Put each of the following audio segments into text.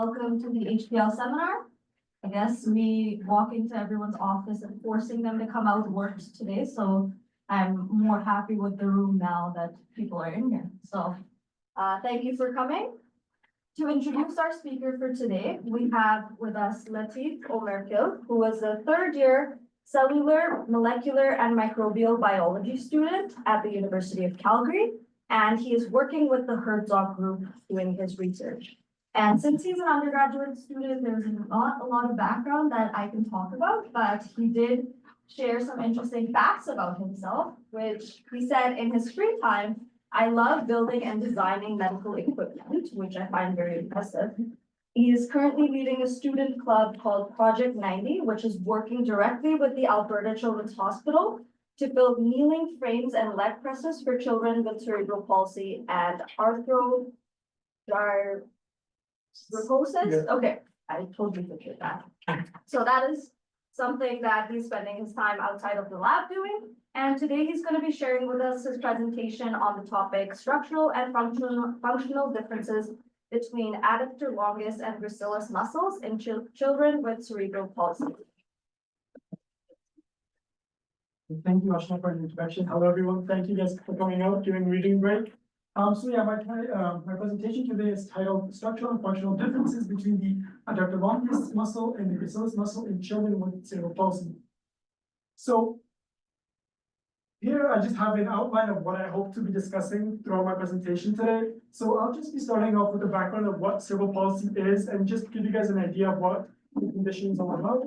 Welcome to the HPL seminar. I guess we walk into everyone's office and forcing them to come out worked today, so I'm more happy with the room now that people are in here. So thank you for coming. To introduce our speaker for today, we have with us Latif Omerkhil, who is a third-year cellular, molecular, and microbial biology student at the University of Calgary, and he is working with the Herzog Group doing his research. And since he's an undergraduate student, there's not a lot of background that I can talk about, but he did share some interesting facts about himself, which he said in his free time, I love building and designing medical equipment, which I find very impressive. He is currently leading a student club called Project 90, which is working directly with the Alberta Children's Hospital to build kneeling frames and leg presses for children with cerebral palsy and arthropsis. Yeah. Okay, I totally butchered that. So that is something that he's spending his time outside of the lab doing. And today he's going to be sharing with us his presentation on the topic structural and functional differences between adductor longus and gracilis muscles in children with cerebral palsy. Thank you, Ashna, for the introduction. Hello, everyone. Thank you guys for coming out during reading break. My presentation today is titled Structural and Functional Differences between the adductor longus muscle and the gracilis muscle in children with cerebral palsy. So here I just have an outline of what I hope to be discussing throughout my presentation today. So I'll just be starting off with the background of what cerebral palsy is and just give you guys an idea of what the condition is all about.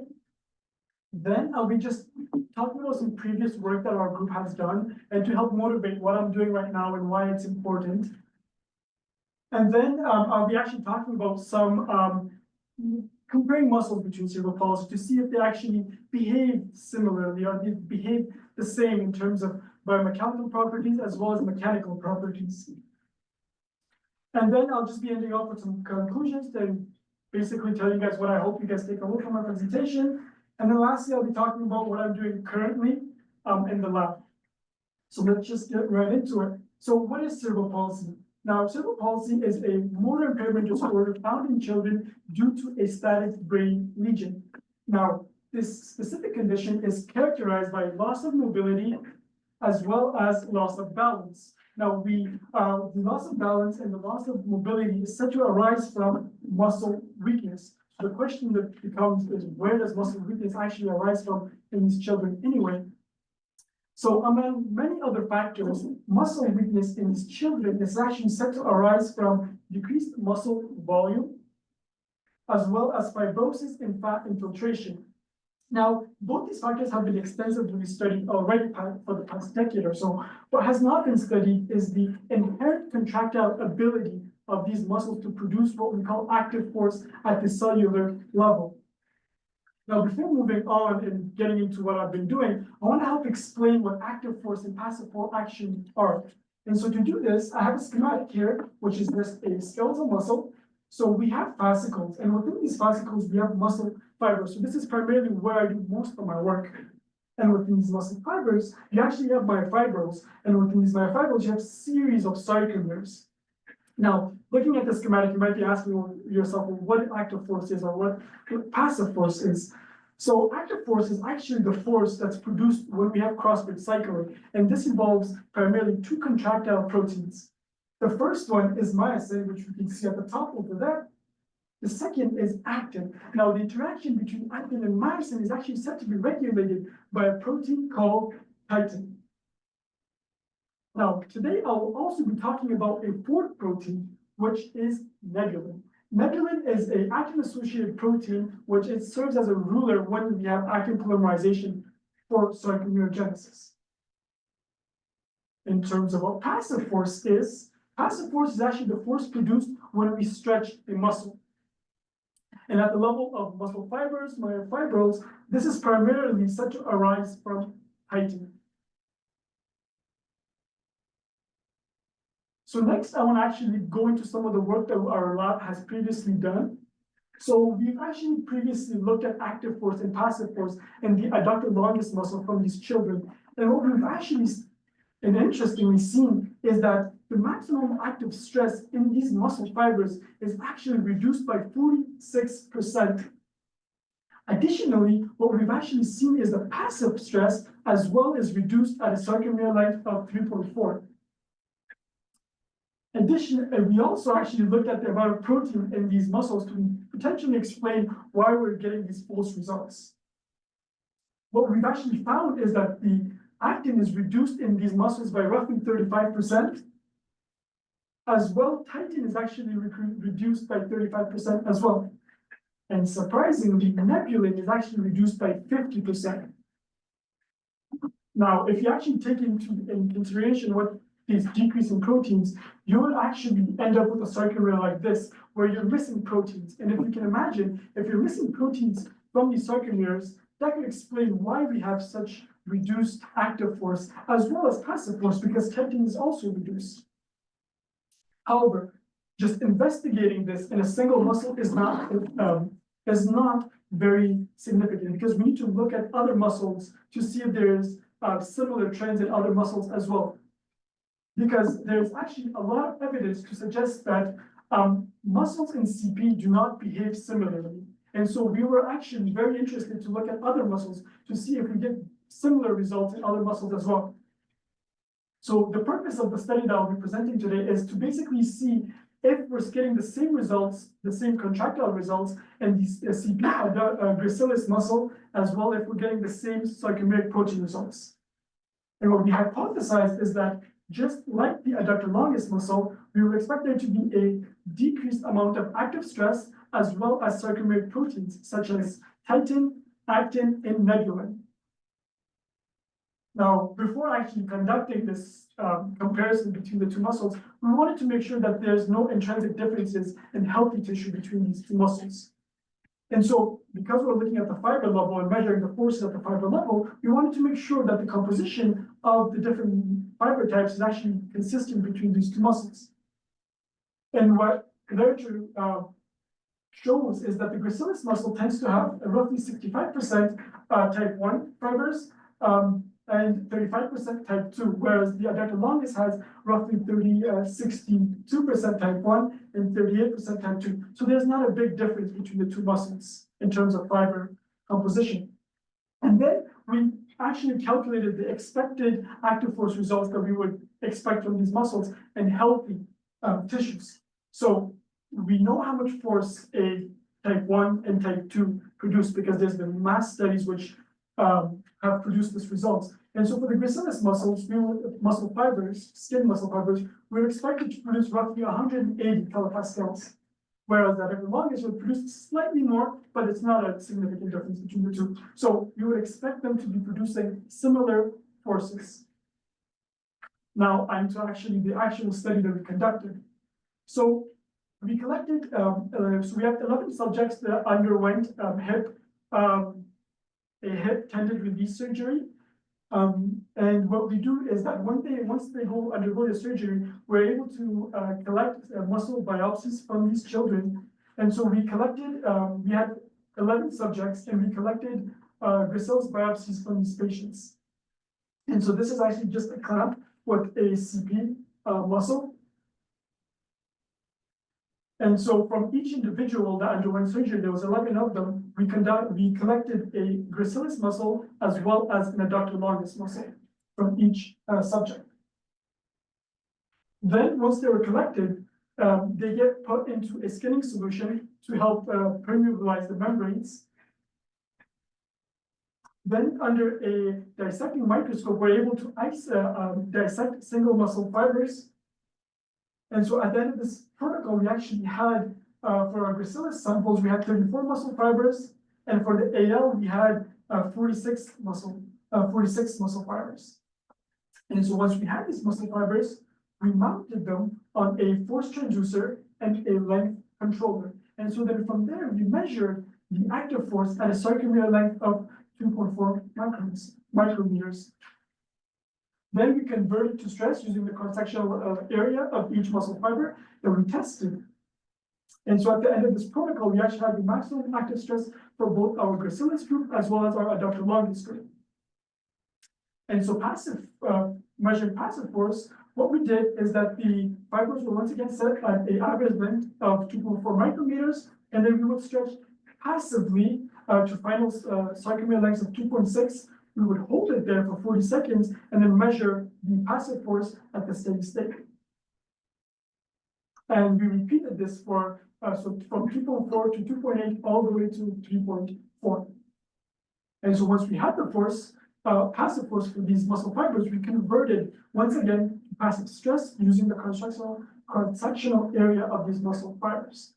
Then I'll be just talking about some previous work that our group has done and to help motivate what I'm doing right now and why it's important. And then I'll be actually talking about some comparing muscles between cerebral palsy to see if they actually behave similarly or they behave the same in terms of biomechanical properties as well as mechanical properties. And then I'll just be ending up with some conclusions, then basically tell you guys what I hope you guys take away from my presentation. And then lastly, I'll be talking about what I'm doing currently in the lab. So let's just get right into it. So what is cerebral palsy? Now, cerebral palsy is a motor impairment disorder found in children due to a static brain lesion. Now, this specific condition is characterized by loss of mobility as well as loss of balance. Now, the loss of balance and the loss of mobility is said to arise from muscle weakness. The question that becomes is where does muscle weakness actually arise from in these children anyway? So among many other factors, muscle weakness in these children is actually said to arise from decreased muscle volume, as well as fibrosis and fat infiltration. Now, both these factors have been extensively studied already for the past decade or so. What has not been studied is the inherent contractile ability of these muscles to produce what we call active force at the cellular level. Now, before moving on and getting into what I've been doing, I want to help explain what active force and passive force actually are. And so to do this, I have a schematic here, which is just a skeletal muscle. So we have fascicles, and within these fascicles, we have muscle fibers. So this is primarily where I do most of my work. And within these muscle fibers, you actually have myofibrils. And within these myofibrils, you have a series of sarcomeres. Now, looking at the schematic, you might be asking yourself, well, what active force is or what passive force is. So active force is actually the force that's produced when we have cross-bridge cycling. And this involves primarily two contractile proteins. The first one is myosin, which you can see at the top over there. The second is actin. Now, the interaction between actin and myosin is actually said to be regulated by a protein called titin. Now, today I will also be talking about a fourth protein, which is nebulin. Nebulin is an actin-associated protein, which it serves as a ruler when we have actin polymerization for sarcomerogenesis. In terms of what passive force is actually the force produced when we stretch a muscle. And at the level of muscle fibers, myofibrils, this is primarily said to arise from titin. So next, I want to actually go into some of the work that our lab has previously done. So we've actually previously looked at active force and passive force in the adductor longus muscle from these children. And what we've actually and interestingly seen is that the maximum active stress in these muscle fibers is actually reduced by 46%. Additionally, what we've actually seen is the passive stress as well is reduced at a sarcomere length of 3.4. Additionally, we also actually looked at the amount of protein in these muscles to potentially explain why we're getting these false results. What we've actually found is that the actin is reduced in these muscles by roughly 35%. As well, titin is actually reduced by 35% as well. And surprisingly, nebulin is actually reduced by 50%. Now, if you actually take in consideration what these decrease in proteins, you will actually end up with a sarcomere like this, where you're missing proteins. And if you can imagine, if you're missing proteins from these sarcomeres, that could explain why we have such reduced active force as well as passive force, because titin is also reduced. However, just investigating this in a single muscle is not very significant, because we need to look at other muscles to see if there's similar trends in other muscles as well. Because there's actually a lot of evidence to suggest that muscles in CP do not behave similarly. And so we were actually very interested to look at other muscles to see if we get similar results in other muscles as well. So the purpose of the study that I'll be presenting today is to basically see if we're getting the same results, the same contractile results in the CP gracilis muscle, as well if we're getting the same sarcomeric protein results. And what we hypothesized is that just like the adductor longus muscle, we would expect there to be a decreased amount of active stress as well as sarcomeric proteins such as titin, actin, and nebulin. Now, before actually conducting this comparison between the two muscles, we wanted to make sure that there's no intrinsic differences in healthy tissue between these two muscles. And so, because we're looking at the fiber level and measuring the forces at the fiber level, we wanted to make sure that the composition of the different fiber types is actually consistent between these two muscles. And what literature shows is that the gracilis muscle tends to have a roughly 65% type 1 fibers and 35% type 2, whereas the adductor longus has roughly 62% type 1 and 38% type 2. So there's not a big difference between the two muscles in terms of fiber composition. And then we actually calculated the expected active force results that we would expect from these muscles in healthy tissues. So we know how much force a type 1 and type 2 produce because there's been mass studies which have produced this results. And so for the gracilis muscles, muscle fibers, skin muscle fibers, we're expected to produce roughly 180 kilopascals, whereas the adductor longus would produce slightly more, but it's not a significant difference between the two. So you would expect them to be producing similar forces. Now, onto the actual study that we conducted. So we collected, so we have 11 subjects that underwent a hip tendon release surgery. And what we do is that once they undergo the surgery, we're able to collect muscle biopsies from these children. And so we collected, we had 11 subjects, and we collected gracilis biopsies from these patients. And so this is actually just a clamp with a CP muscle. And so from each individual that underwent surgery, there was 11 of them, we collected a gracilis muscle as well as an adductor longus muscle from each subject. Then once they were collected, they get put into a skinning solution to help permeabilize the membranes. Then under a dissecting microscope, we're able to dissect single muscle fibers. And so at the end of this protocol, we actually had, for our gracilis samples, we had 34 muscle fibers. And for the AL, we had 46 muscle fibers. And so once we had these muscle fibers, we mounted them on a force transducer and a length controller. And so then from there, we measured the active force at a sarcomere length of 2.4 micrometers. Then we converted to stress using the cross-sectional area of each muscle fiber that we tested. And so at the end of this protocol, we actually had the maximum active stress for both our gracilis group as well as our adductor longus group. And so measuring passive force, what we did is that the fibers were once again set at an average length of 2.4 micrometers, and then we would stretch passively to final sarcomere lengths of 2.6. We would hold it there for 40 seconds and then measure the passive force at the steady state. And we repeated this for so from 2.4 to 2.8 all the way to 3.4. And so once we had the force, passive force for these muscle fibers, we converted once again to passive stress using the cross-sectional area of these muscle fibers.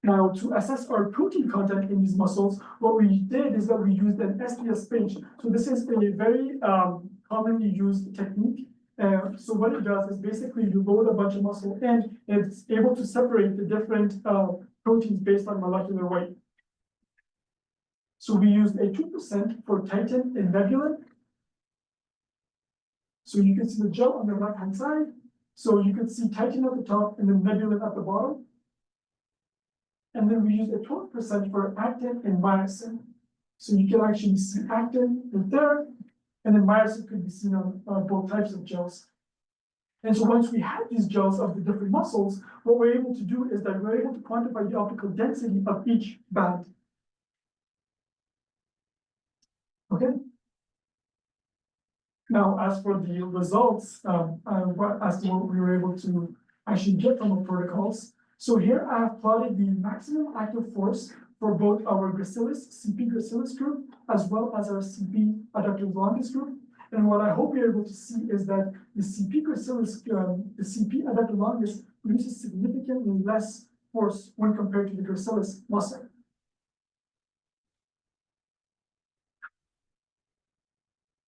Now, to assess our protein content in these muscles, what we did is that we used an SDS page. So this is a very commonly used technique. So what it does is basically you load a bunch of muscle and it's able to separate the different proteins based on molecular weight. So we used a 2% for titin and nebulin. So you can see the gel on the left-hand side. So you can see titin at the top and then nebulin at the bottom. And then we used a 12% for actin and myosin. So you can actually see actin right there, and then myosin could be seen on both types of gels. And so once we had these gels of the different muscles, what we're able to do is that we're able to quantify the optical density of each band. Okay. Now, as for the results, as to what we were able to actually get from the protocols, so here I have plotted the maximum active force for both our CP gracilis group, as well as our CP adductor longus group. And what I hope you're able to see is that the CP gracilis, the CP adductor longus produces significantly less force when compared to the gracilis muscle.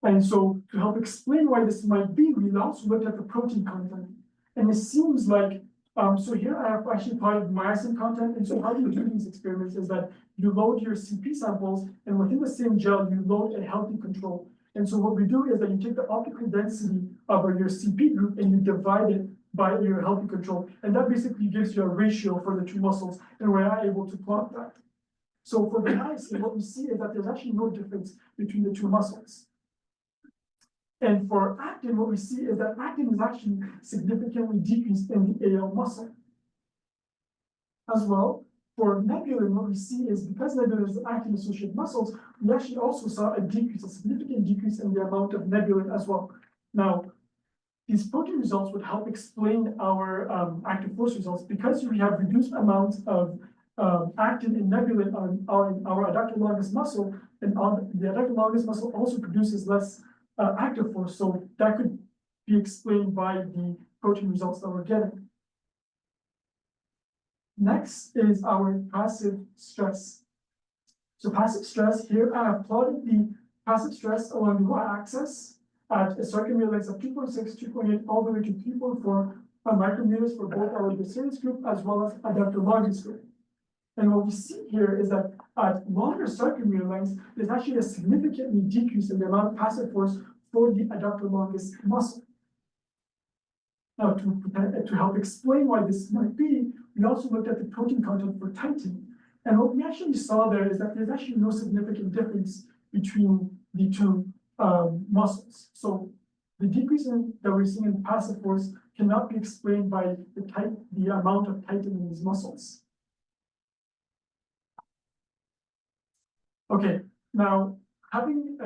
And so to help explain why this might be, we also looked at the protein content. And it seems like, so here I have actually plotted myosin content. And so how you do these experiments is that you load your CP samples, and within the same gel, you load a healthy control. And so what we do is that you take the optical density of your CP group and you divide it by your healthy control. And that basically gives you a ratio for the two muscles, and we're not able to plot that. So for the myosin, what we see is that there's actually no difference between the two muscles. And for actin, what we see is that actin is actually significantly decreased in the AL muscle. As well, for nebulin, what we see is because nebulin is actin-associated muscles, we actually also saw a decrease, a significant decrease in the amount of nebulin as well. Now, these protein results would help explain our active force results because we have reduced amounts of actin and nebulin on our adductor longus muscle, and the adductor longus muscle also produces less active force, so that could be explained by the protein results that we're getting. Next is our passive stress. So passive stress, here I have plotted the passive stress along the y-axis at a sarcomere length of 2.6, 2.8, all the way to 3.4 micrometers for both our gracilis group as well as adductor longus group. And what we see here is that at longer sarcomere lengths, there's actually a significantly decrease in the amount of passive force for the adductor longus muscle. Now, to help explain why this might be, we also looked at the protein content for titin. And what we actually saw there is that there's actually no significant difference between the two muscles. So the decrease that we're seeing in passive force cannot be explained by the amount of titin in these muscles. Okay, now having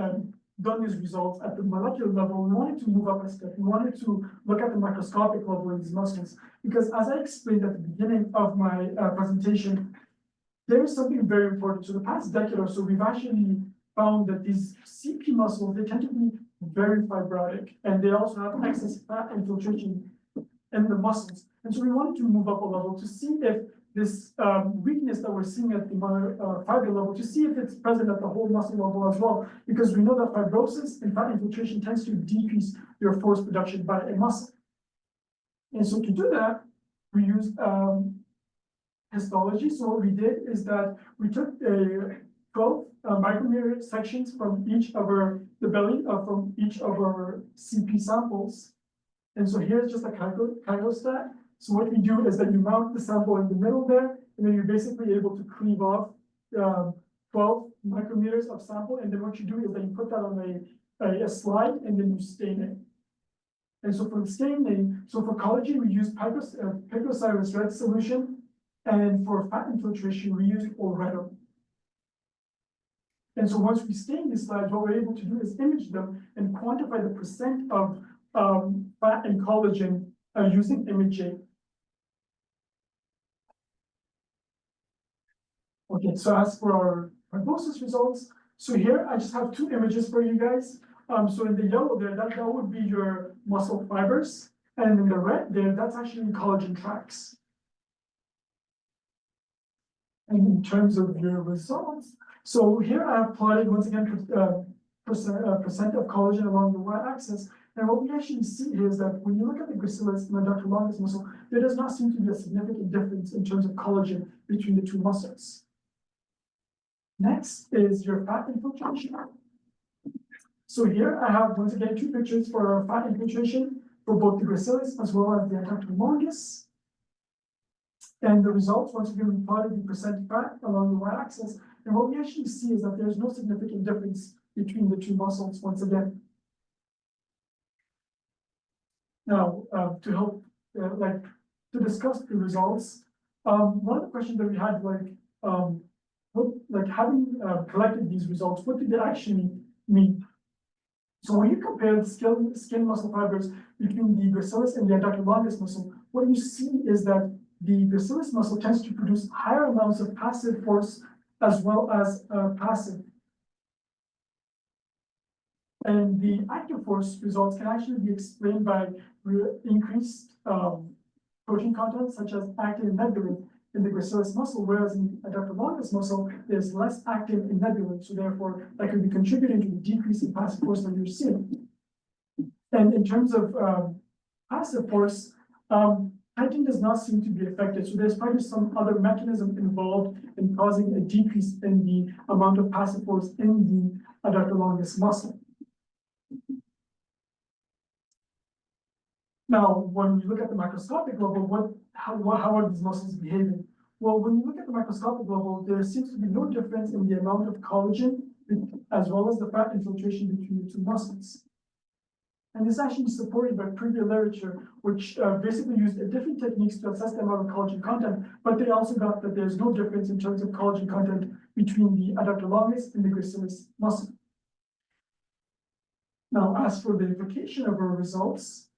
done these results at the molecular level, we wanted to move up a step. We wanted to look at the microscopic level in these muscles, because as I explained at the beginning of my presentation, there is something very important. So the past decade or so, we've actually found that these CP muscles, they tend to be very fibrotic, and they also have excess fat infiltration in the muscles. And so we wanted to move up a level to see if this weakness that we're seeing at the fiber level, to see if it's present at the whole muscle level as well, because we know that fibrosis and fat infiltration tends to decrease your force production by a muscle. And so to do that, we used histology. So what we did is that we took 12 micrometer sections from each of the belly from each of our CP samples. And so here's just a chirostat. So what we do is that you mount the sample in the middle there, and then you're basically able to cleave off 12 micrometers of sample. And then what you do is that you put that on a slide and then you stain it. And so for the staining, so for collagen, we use picosyrus red solution, and for fat infiltration, we use Oredo. And so once we stain these slides, what we're able to do is image them and quantify the percent of fat and collagen using imaging. Okay, so as for our fibrosis results, so here I just have two images for you guys. So in the yellow there, that would be your muscle fibers, and in the red there, that's actually collagen tracks. And in terms of your results, so here I have plotted once again percent of collagen along the y-axis. And what we actually see here is that when you look at the gracilis and the adductor longus muscle, there does not seem to be a significant difference in terms of collagen between the two muscles. Next is your fat infiltration. So here I have once again two pictures for our fat infiltration for both the gracilis as well as the adductor longus. And the results, once again, we plotted the percent fat along the y-axis. And what we actually see is that there's no significant difference between the two muscles once again. Now, to help, to discuss the results, one of the questions that we had, having collected these results, what did they actually mean? So when you compare the skin muscle fibers between the gracilis and the adductor longus muscle, what you see is that the gracilis muscle tends to produce higher amounts of passive force as well as passive. And the active force results can actually be explained by increased protein content, such as actin and nebulin in the gracilis muscle, whereas in the adductor longus muscle, there's less actin and nebulin. So therefore, that could be contributing to the decrease in passive force that you're seeing. And in terms of passive force, actin does not seem to be affected. So there's probably some other mechanism involved in causing a decrease in the amount of passive force in the adductor longus muscle. Now, when we look at the microscopic level, how are these muscles behaving? Well, when you look at the microscopic level, there seems to be no difference in the amount of collagen as well as the fat infiltration between the two muscles. And this is actually supported by previous literature, which basically used different techniques to assess the amount of collagen content, but they also got that there's no difference in terms of collagen content between the adductor longus and the gracilis muscle. Now, as for the implication of our results,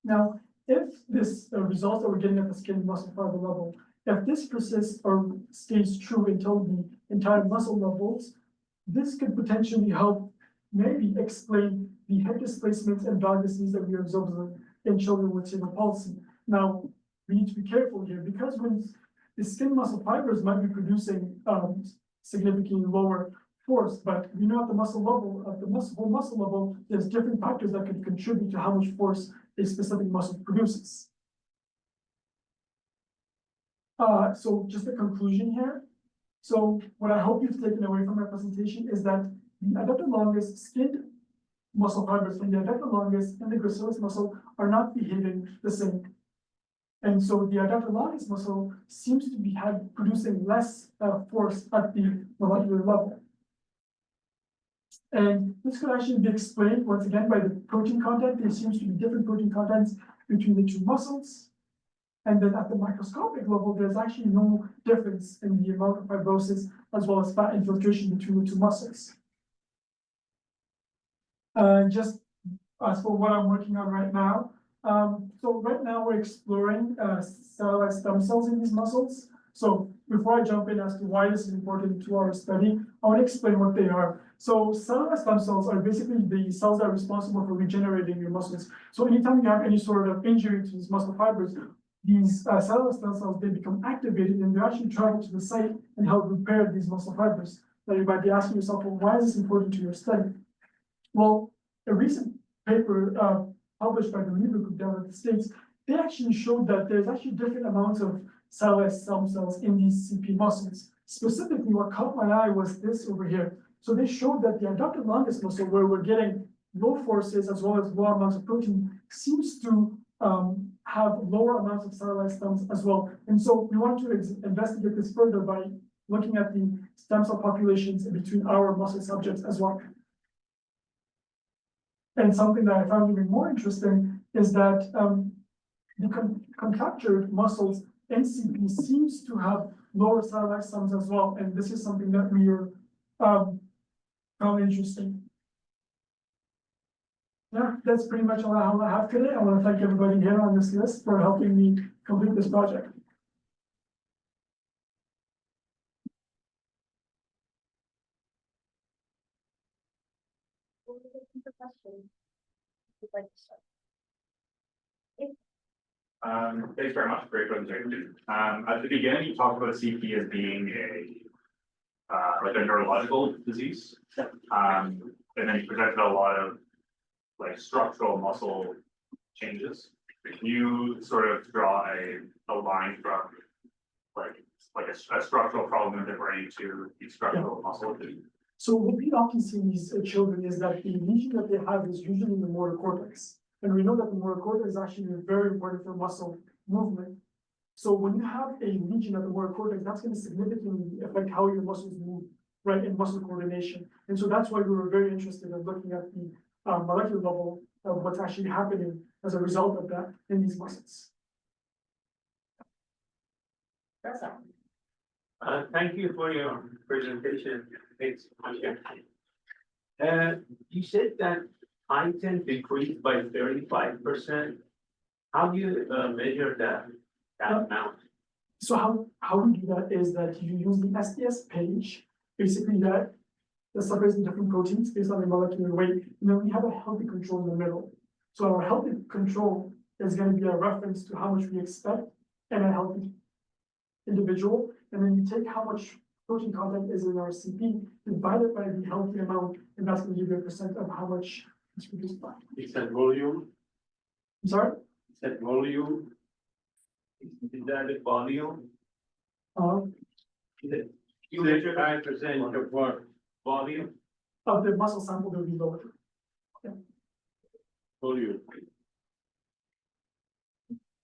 now, if this results that we're getting at the skin muscle fiber level, if this persists or stays true until the entire muscle levels, this could potentially help maybe explain the hip displacements and dog disease that we observe in children with cerebral palsy. Now, we need to be careful here because when the skin muscle fibers might be producing significantly lower force, but we know at the muscle level, at the whole muscle level, there's different factors that could contribute to how much force a specific muscle produces. So just a conclusion here. So what I hope you've taken away from my presentation is that the adductor longus skinned muscle fibers in the adductor longus and the gracilis muscle are not behaving the same. And so the adductor longus muscle seems to be producing less force at the molecular level. And this could actually be explained once again by the protein content. There seems to be different protein contents between the two muscles. And then at the microscopic level, there's actually no difference in the amount of fibrosis as well as fat infiltration between the two muscles. Just as for what I'm working on right now. So right now we're exploring cellulose stem cells in these muscles. So before I jump in as to why this is important to our study, I want to explain what they are. So cellular stem cells are basically the cells that are responsible for regenerating your muscles. So anytime you have any sort of injury to these muscle fibers, these cellular stem cells, they become activated and they actually travel to the site and help repair these muscle fibers. Now you might be asking yourself, well, why is this important to your study? Well, a recent paper published by the Weaver Group down in the States, they actually showed that there's actually different amounts of cellular stem cells in these CP muscles. Specifically, what caught my eye was this over here. So they showed that the adductor longus muscle, where we're getting low forces as well as low amounts of protein, seems to have lower amounts of cellular stems as well. And so we want to investigate this further by looking at the stem cell populations between our muscle subjects as well. And something that I found even more interesting is that the contracture muscles NCP seems to have lower satellite sums as well, and this is something that we are found interesting. Yeah, that's pretty much all I have today. I want to thank everybody here on this list for helping me complete this project. Thanks very much. Great presentation. At the beginning, you talked about CP as being like a neurological disease. And then you presented a lot of like structural muscle changes. Can you sort of draw a line from like a structural problem in the brain to the structural muscle? So what we often see in these children is that the lesion that they have is usually in the motor cortex. And we know that the motor cortex is actually very important for muscle movement. So when you have a lesion at the motor cortex, that's going to significantly affect how your muscles move, right, in muscle coordination. And so that's why we were very interested in looking at the molecular level of what's actually happening as a result of that in these muscles. Thank you for your presentation. Thanks. You said that I-10 decreased by 35%. How do you measure that amount? So how we do that is that you use the SDS page, basically that separates the different proteins based on the molecular weight, and then we have a healthy control in the middle. So our healthy control is going to be a reference to how much we expect in a healthy individual, and then you take how much protein content is in our CP, divide it by the healthy amount, and that's going to give you a percent of how much it's produced by. Is that volume? I'm sorry? Is that volume? Is that the volume? Is it? You measure 5% of what? Volume? Of the muscle sample that we lowered. Volume.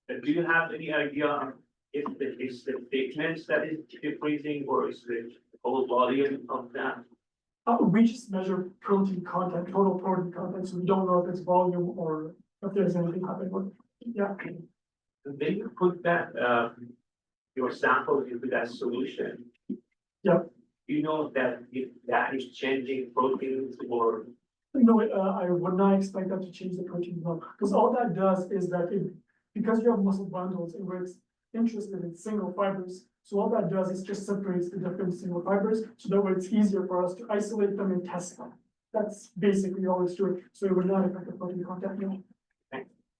Do you have any idea if it's the thickness that is decreasing or is the whole volume of that? We just measure protein content, total protein content, so we don't know if it's volume or if there's anything happening with, yeah. Then you put that, your sample into that solution. Yeah. You know that if that is changing proteins or. No, I would not expect that to change the protein level, because all that does is that because you have muscle bundles, it works interested in single fibers. So all that does is just separates the different single fibers, so that way it's easier for us to isolate them and test them. That's basically all it's doing. So it would not affect the protein content, no.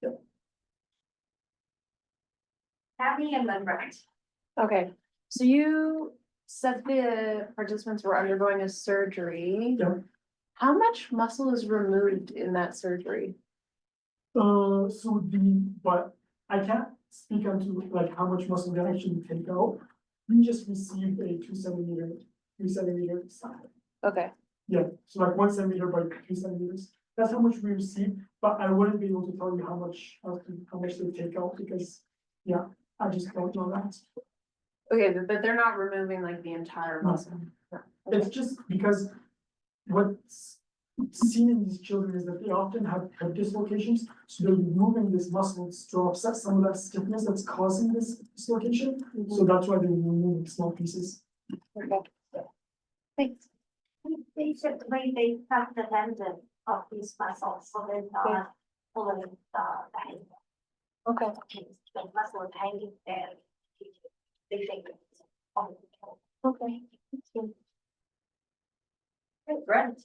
Yep. Abby and then Brett. Okay, so you said the participants were undergoing a surgery. Yeah. How much muscle is removed in that surgery? But I can't speak onto like how much muscle they actually take out. We just received a 3 centimeter sample. Okay, Yeah, so like 1 centimeter by 3 centimeters. That's how much we received, but I wouldn't be able to tell you how much they take out because, yeah, I just don't know that. okay, but they're not removing like the entire muscle. It's just because what's seen in these children is that they often have hip dislocations, so they're removing these muscles to offset some of that stiffness that's causing this dislocation. So that's why they're removing small pieces. Thanks. Basically, they cut the tendon of these muscles, so they're not pulling the hang. Okay. The muscle is hanging there. They think it's on the Okay. Hey, Brent.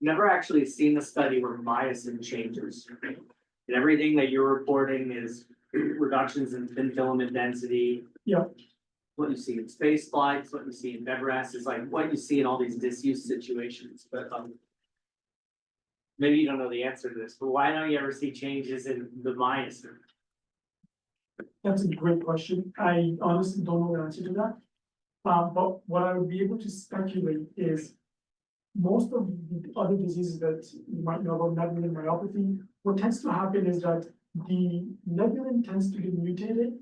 Never actually seen the study where myosin changes. And everything that you're reporting is reductions in thin filament density. Yeah. What you see in space flights, what you see in bed rest is like what you see in all these disuse situations, but maybe you don't know the answer to this, but why don't you ever see changes in the myosin? That's a great question. I honestly don't know the answer to that. But what I would be able to speculate is most of the other diseases that you might know about nebulin myopathy, what tends to happen is that the nebulin tends to get mutated.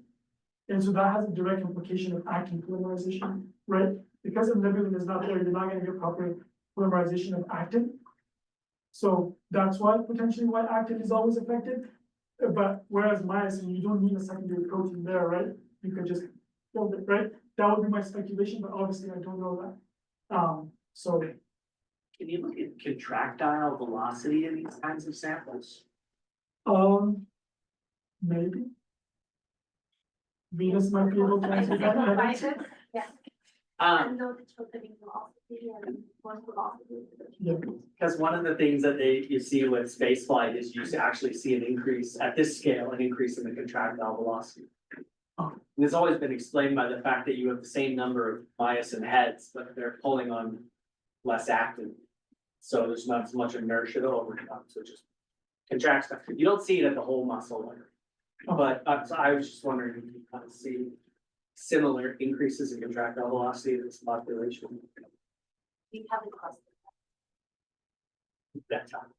And so that has a direct implication of actin polymerization, right? Because the nebulin is not there, you're not going to get proper polymerization of actin. So that's why potentially why actin is always affected. But whereas myosin, you don't need a secondary protein there, right? You could just build it, right? That would be my speculation, but obviously I don't know that. So Can you look at contractile velocity in these kinds of samples? maybe. Venus might be able to answer that. Yeah. Um, And though it's opening velocity and one velocity. Yeah, because one of the things that you see with space flight is you actually see an increase at this scale, an increase in the contractile velocity. And it's always been explained by the fact that you have the same number of myosin heads, but they're pulling on less actin. So there's not as much inertia to overcome, so it just contracts. You don't see it at the whole muscle layer. But so I was just wondering if you kind of see similar increases in contractile velocity in this population. We haven't crossed. That time.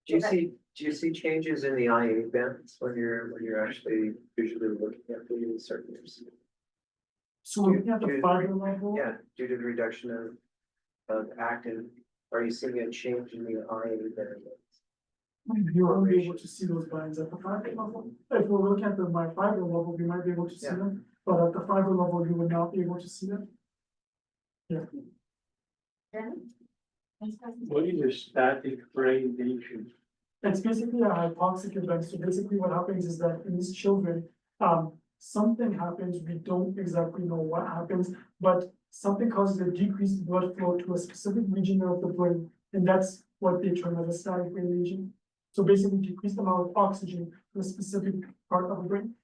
Do you see changes in the IA bands when you're actually visually looking at the circulars? so we're looking at the Dude. fiber level. Yeah, due to the reduction of actin, are you seeing a change in the IA band? You won't be able to see those bands at the fiber level. If we're looking at the my fiber level, we might be able to see Yeah. them, but at the fiber level, you would not be able to see them. What is a static brain lesion? It's basically a hypoxic event. So basically what happens is that in these children, something happens, we don't exactly know what happens, but something causes a decreased blood flow to a specific region of the brain, and that's what they term as a static brain lesion. So basically decreased amount of oxygen to a specific part of the brain.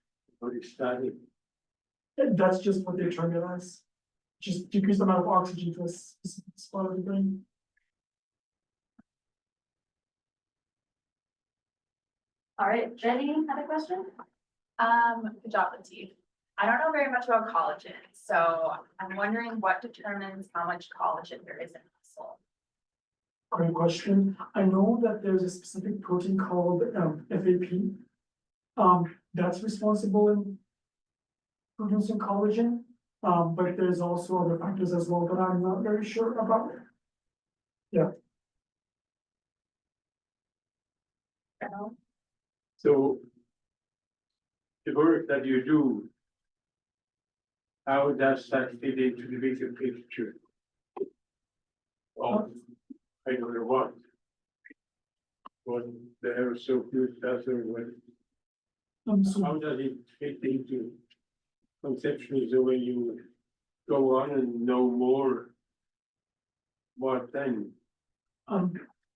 What is static? And that's just what they term it as. Just decreased amount of oxygen to a specific spot of the brain. All right, Jenny had a question? Good job, Latif. I don't know very much about collagen, so I'm wondering what determines how much collagen there is in muscle. Great question. I know that there's a specific protein called FAP. That's responsible in producing collagen. But there's also other factors as well that I'm not very sure about. So the work that you do, how does that fit into the bigger picture? Of, I don't know what the aerosol fluid does or what, So how does it fit into conceptually, so when you go on and know more, what then?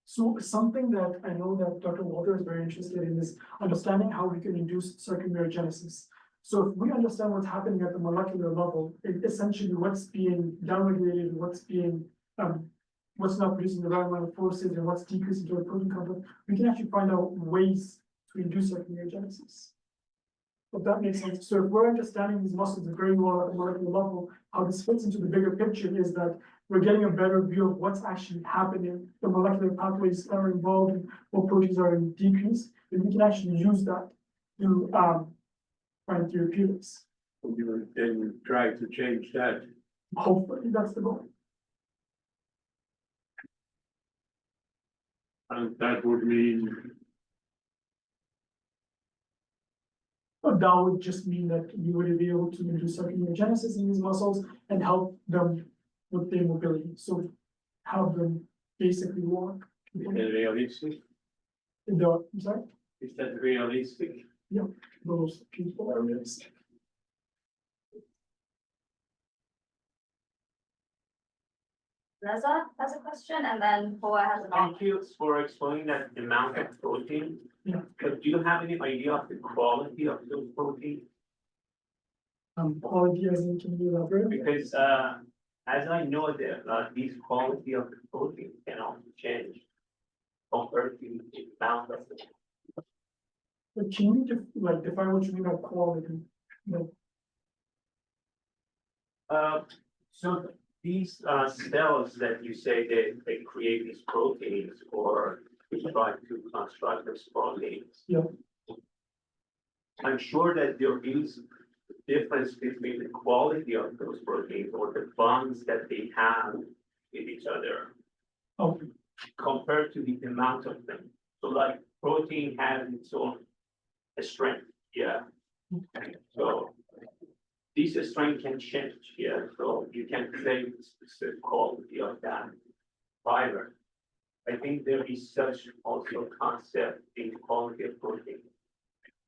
So something that I know that Dr. Walter is very interested in is understanding how we can induce circumneogenesis. So if we understand what's happening at the molecular level, essentially what's being downregulated, what's not producing the right amount of forces and what's decreasing to a protein complex, we can actually find out ways to induce circumneogenesis. If that makes sense. So if we're understanding these muscles very well at the molecular level, how this fits into the bigger picture is that we're getting a better view of what's actually happening, the molecular pathways that are involved, and what proteins are in decrease, and we can actually use that to find therapeutics. You will then try to change that. Hopefully, that's the goal. And that would mean, But that would just mean that you would be able to induce circumneogenesis in these muscles and help them with their mobility. So have them basically walk. realistic, I'm sorry, is that realistic? those people are realistic. Reza has a question, and then Hoa has an. Thank you for explaining that amount of protein. Yeah. But do you have any idea of the quality of those proteins? Quality as in, can you elaborate? Because as I know that these quality of the protein can also change compared to the amount of the. But can you define what you mean by quality? So these cells that you say they create these proteins or try to construct these proteins. Yeah. I'm sure that there is difference between the quality of those proteins or the bonds that they have with each other Oh, compared to the amount of them. So like protein has its own strength, yeah. So this strength can change, yeah, so you can say it's the quality of that fiber. I think there is such also concept in quality of protein.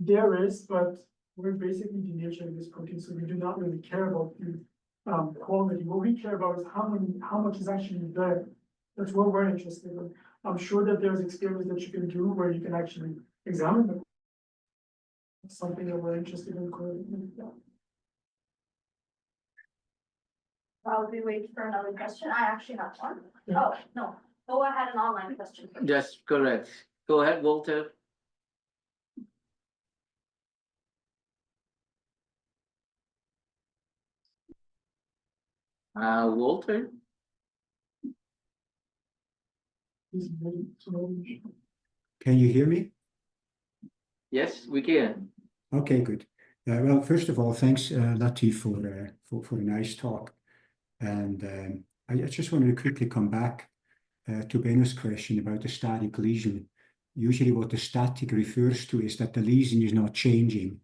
there is, but we're basically denaturing this protein, so we do not really care about the quality. What we care about is how much is actually there. That's what we're interested in. I'm sure that there's experiments that you can do where you can actually examine the something that we're interested in. While we wait for another question, I actually have one. Yeah. Oh, no, I had an online question. That's correct. Go ahead, Walter. Walter? Can you hear me? Yes, we can. Okay, good. Well, first of all, thanks, Latif, for a nice talk. And I just wanted to quickly come back to Benno's question about the static lesion. Usually what the static refers to is that the lesion is not changing.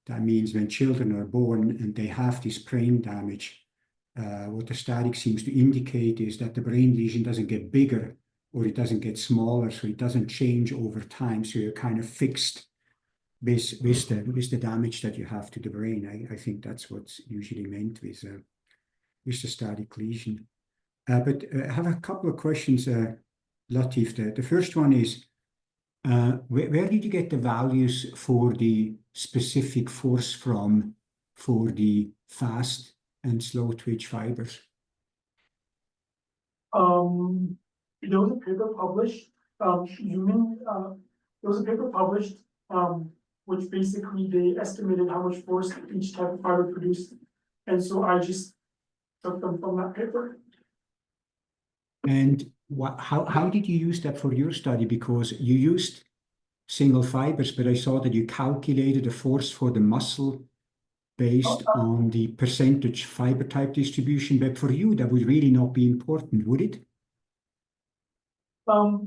That means when children are born and they have this brain damage, what the static seems to indicate is that the brain lesion doesn't get bigger or it doesn't get smaller, so it doesn't change over time. So you're kind of fixed with the damage that you have to the brain. I think that's what's usually meant with the static lesion. But I have a couple of questions, Latif. The first one is, where did you get the values for the specific force from for the fast and slow twitch fibers? There was a paper published, which basically they estimated how much force each type of fiber produced. And so I just took them from that paper. And how did you use that for your study? Because you used single fibers, but I saw that you calculated the force for the muscle based on the percentage fiber type distribution. But for you, that would really not be important, would it?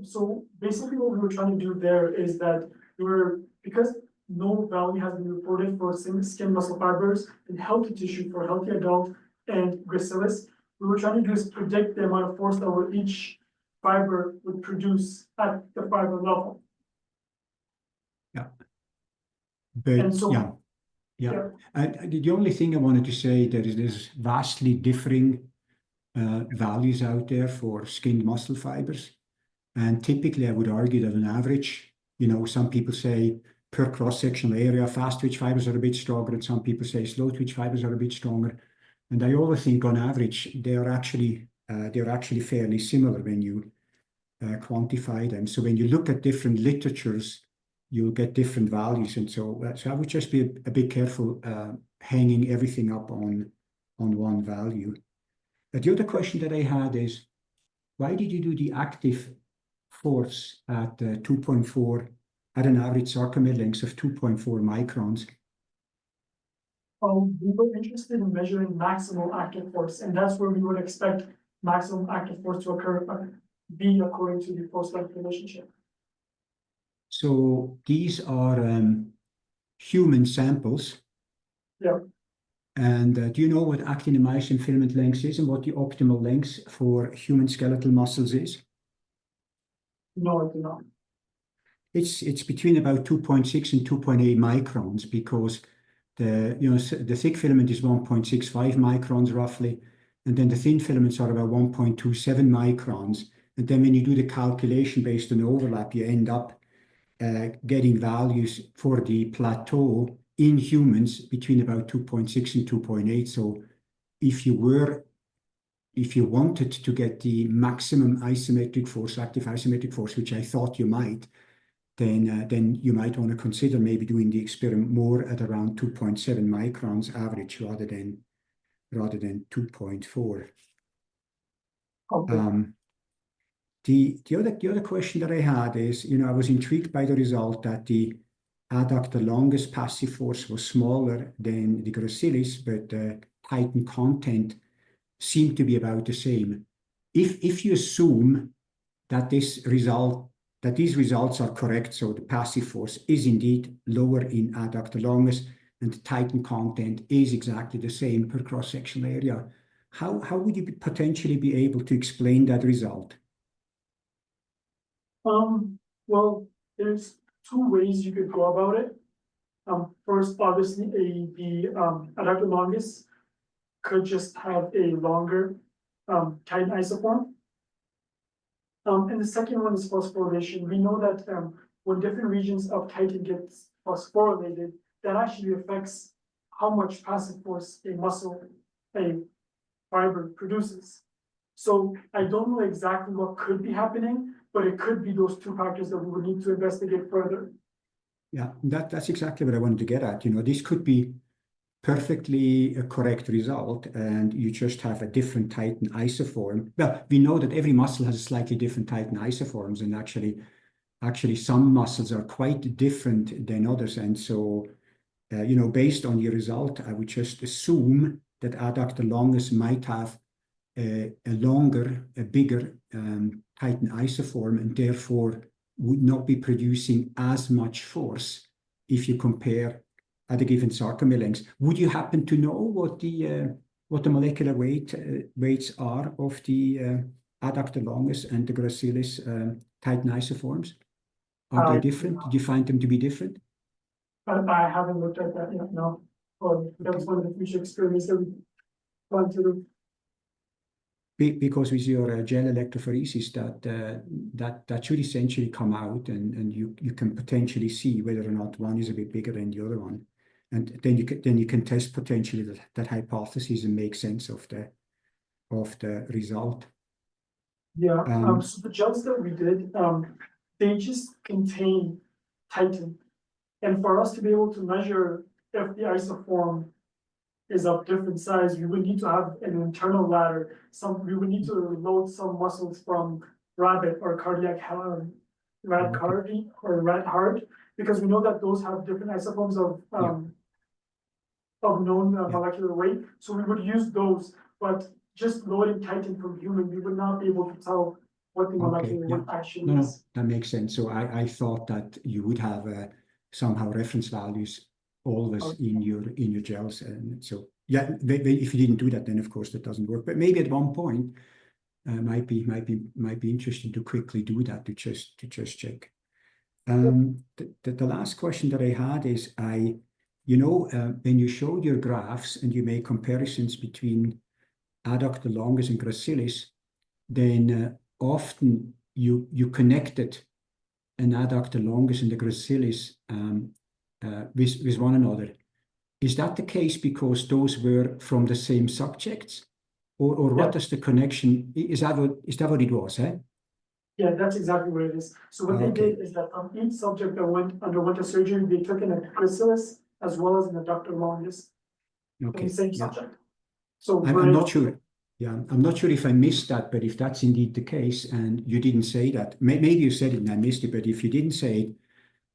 So basically what we were trying to do there is that because no value has been reported for skin muscle fibers in healthy tissue for healthy adult and gracilis, we were trying to do is predict the amount of force that each fiber would produce at the fiber level. Yeah. But so, yeah. The only thing I wanted to say that is there's vastly differing values out there for skinned muscle fibers. And typically I would argue that on average, some people say per cross-sectional area, fast twitch fibers are a bit stronger, and some people say slow twitch fibers are a bit stronger. And I always think on average, they're actually fairly similar when you quantify them. So when you look at different literatures, you'll get different values. And so I would just be a bit careful hanging everything up on one value. The other question that I had is, why did you do the active force at 2.4 at an average sarcomere length of 2.4 microns? We were interested in measuring maximal active force, and that's where we would expect maximum active force to occur, be according to the force-length relationship. So these are human samples. Yeah. And do you know what actin and myosin filament length is and what the optimal length for human skeletal muscles is? No, I do not. It's between about 2.6 and 2.8 microns, because the thick filament is 1.65 microns roughly, and then the thin filaments are about 1.27 microns. And then when you do the calculation based on overlap, you end up getting values for the plateau in humans between about 2.6 and 2.8. So if you wanted to get the maximum isometric force, active isometric force, which I thought you might, then you might want to consider maybe doing the experiment more at around 2.7 microns average rather than 2.4. Okay. The other question that I had is, I was intrigued by the result that the adductor longus passive force was smaller than the gracilis, but the tighten content seemed to be about the same. If you assume that these results are correct, so the passive force is indeed lower in adductor longus and the tighten content is exactly the same per cross-sectional area, how would you potentially be able to explain that result? Well, there's two ways you could go about it. First, obviously, the adductor longus could just have a longer tight isoform. And the second one is phosphorylation. We know that when different regions of titan gets phosphorylated, that actually affects how much passive force a muscle, a fiber produces. So I don't know exactly what could be happening, but it could be those two factors that we would need to investigate further. Yeah, that's exactly what I wanted to get at. You know, this could be perfectly a correct result, and you just have a different titan isoform. Well, we know that every muscle has a slightly different titan isoforms, and actually some muscles are quite different than others. And so, you know, based on your result, I would just assume that adductor longus might have a bigger titan isoform, and therefore would not be producing as much force if you compare at a given sarcomere length. Would you happen to know what the molecular weights are of the adductor longus and the gracilis titan isoforms? Are they different? Did you find them to be different? I haven't looked at that yet, no. That was one of the future experiments that we plan to do. Because with your gel electrophoresis, that should essentially come out, and you can potentially see whether or not one is a bit bigger than the other one, and then you can test potentially that hypothesis and make sense of the result. Yeah. So the gels that we did, they just contain titan, and for us to be able to measure if the isoform is of different size, we would need to have an internal ladder. We would need to load some muscles from rabbit or cardiac rat cardi or rat heart, because we know that those have different isoforms of known molecular weight. So we would use those, but just loading titan from human, we would not be able to tell what the molecular weight actually is. No, that makes sense. So I thought that you would have somehow reference values always in your gels, and so yeah, if you didn't do that, then of course that doesn't work. But maybe at one point, might be interesting to quickly do that to just check. The last question that I had is when you showed your graphs and you made comparisons between adductor longus and gracilis, then often you connected an adductor longus and the gracilis with one another. Is that the case because those were from the same subjects, or what does the connection? Is that what it was? Yeah, that's exactly what it is. So what they did is that from each subject that underwent a surgery, they took in a gracilis as well as an adductor longus from the same subject. So I'm not sure. Yeah, I'm not sure if I missed that, but if that's indeed the case, and you didn't say that, maybe you said it and I missed it, but if you didn't say it,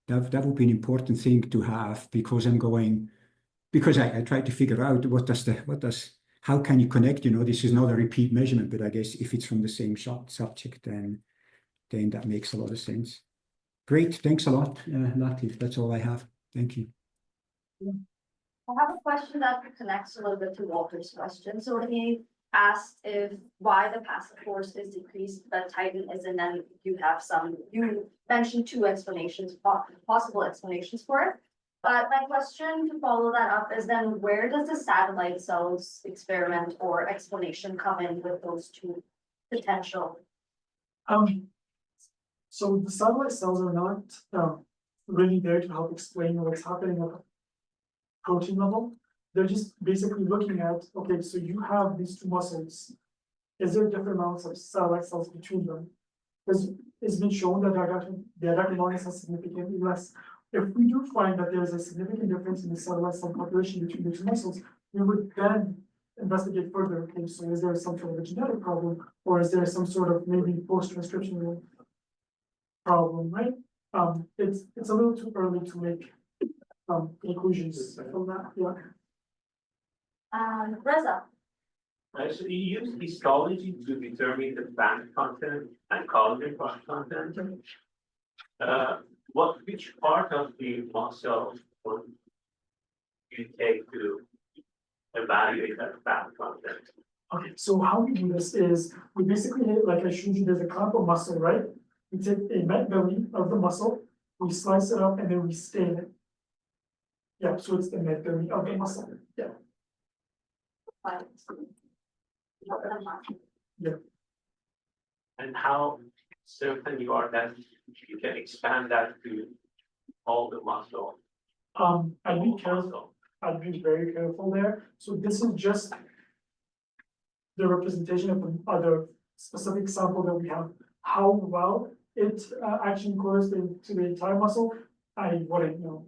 that would be an important thing to have, because I tried to figure out how can you connect, this is not a repeat measurement, but I guess if it's from the same subject, then that makes a lot of sense. Great, thanks a lot, Latif. That's all I have. Thank you. I have a question that connects a little bit to Walter's question. So when he asked why the passive force is decreased, the titan is, and then you mentioned two explanations, possible explanations for it. But my question to follow that up is then where does the satellite cells experiment or explanation come in with those two potential? So the satellite cells are not really there to help explain what's happening at the protein level. They're just basically looking at, okay, so you have these two muscles. Is there different amounts of satellite cells between them? Because it's been shown that the adductor longus has significantly less. If we do find that there's a significant difference in the satellite cell population between the two muscles, we would then investigate further. Okay, so is there some sort of a genetic problem, or is there some sort of maybe post-transcriptional problem, right? It's a little too early to make conclusions from that, yeah. Reza, So you use histology to determine the fat content and collagen content. Which part of the muscle would you take to evaluate that fat content? Okay, so how we do this is, we basically, like I showed you, there's a clamp of muscle, right? We take a met belly of the muscle, we slice it up and then we stain it. Yeah, so it's the met belly of the muscle, yeah. fine. And how certain you are that you can expand that to all the muscle? I'd be whole careful, muscle? I'd be very careful there, so this is just the representation of the other specific sample that we have. How well it actually corresponds to the entire muscle, I wouldn't know.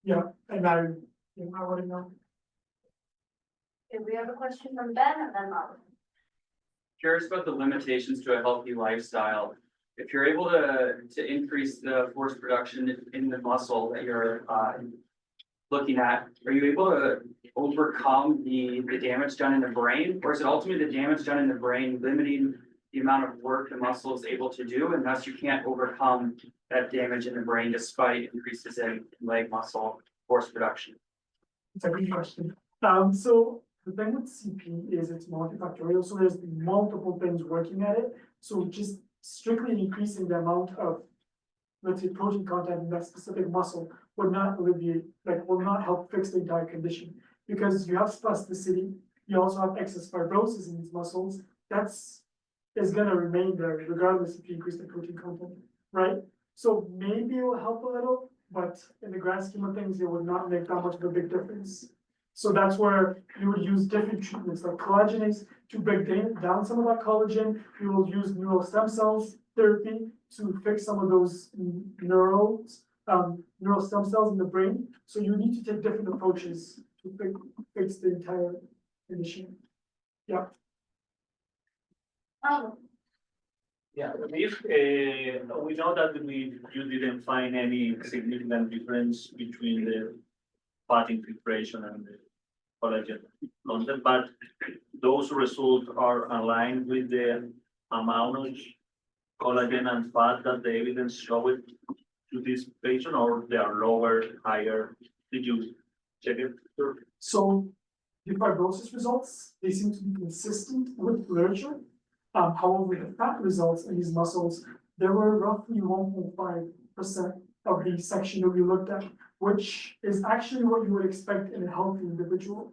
Yeah, and I wouldn't know. Okay, we have a question from Ben and then Mark. Curious about the limitations to a healthy lifestyle. If you're able to increase the force production in the muscle that you're looking at, are you able to overcome the damage done in the brain? Or is it ultimately the damage done in the brain limiting the amount of work the muscle is able to do, and thus you can't overcome that damage in the brain despite increases in leg muscle force production? It's a good question. So the thing with CP is it's multifactorial, so there's multiple things working at it. So just strictly increasing the amount of, let's say, protein content in that specific muscle would not alleviate, like, will not help fix the entire condition. Because you have spasticity, you also have excess fibrosis in these muscles, is gonna remain there regardless if you increase the protein content, right? So maybe it will help a little, but in the grand scheme of things, it would not make that much of a big difference. So that's where you would use different treatments like collagenase to break down some of that collagen. You will use neural stem cells therapy to fix some of those neural stem cells in the brain. So you need to take different approaches to fix the entire condition. Yeah. Yeah, if, we know that you didn't find any significant difference between the fat infiltration and the collagen content, but those results are aligned with the amount of collagen and fat that the evidence showed to this patient, or they are lower, higher? Did you check it? So the fibrosis results, they seem to be consistent with literature. However, the fat results in these muscles, there were roughly 1.5% of the section that we looked at, which is actually what you would expect in a healthy individual.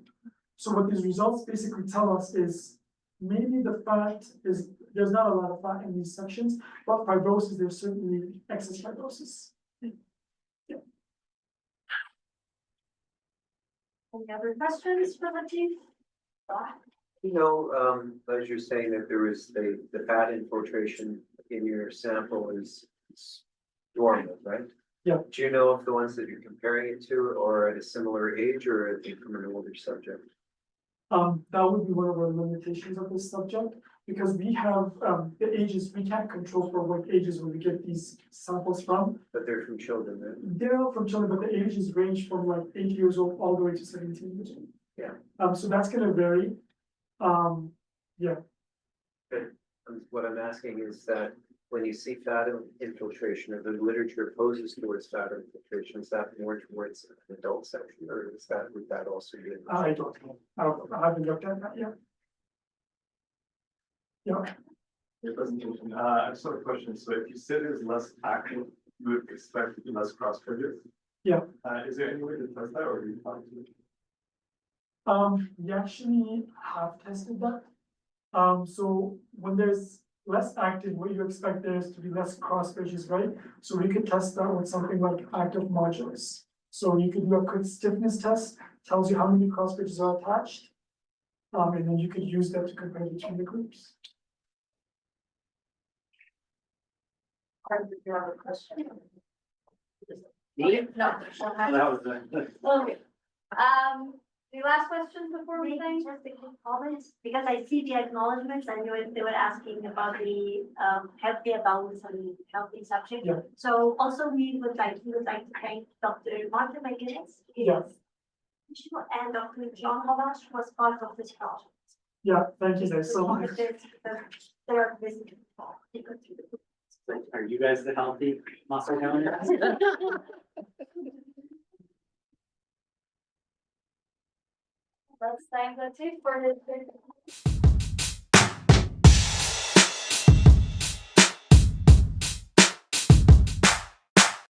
So what these results basically tell us is maybe there's not a lot of fat in these sections, but fibrosis, there's certainly excess fibrosis. Yeah. Any other questions for Latif? You know, as you're saying that there is the fat infiltration in your sample is dormant, right? Yeah. Do you know if the ones that you're comparing it to are at a similar age or are they from an older subject? That would be one of our limitations of this subject, because we have, the ages, we can't control for what ages when we get these samples from. But they're from children, right? They're all from children, but the ages range from like 8 years old all the way to 17 years old. Yeah. So that's gonna vary. Yeah. What I'm asking is that when you see fat infiltration, or the literature poses towards fat infiltration, is that more towards an adult section, or would that also be? I don't know. I haven't looked at that yet. Yeah. Your presentation, I just have a question. So if you said it's less active, you would expect less cross figures? Yeah. Is there any way to test that, or do you find it? We actually have tested that. So when there's less active, what you expect there is to be less cross bridges, right? So we could test that with something like active modulus. So you could do a quick stiffness test, tells you how many cross bridges are attached. And then you could use that to compare between the groups. Did you have a question? Me? No. That was it. Okay. Any last questions before we Maybe thank? just a quick comment, because I see the acknowledgements, and they were asking about the healthier balance and healthy subject. Yeah. So also we would like to thank Dr. Martin McGinnis. Yeah. And Dr. John Havash was part of this project. Yeah, thank you guys so much. They are visiting. Are you guys the healthy muscle owners? Let's thank Latif for his.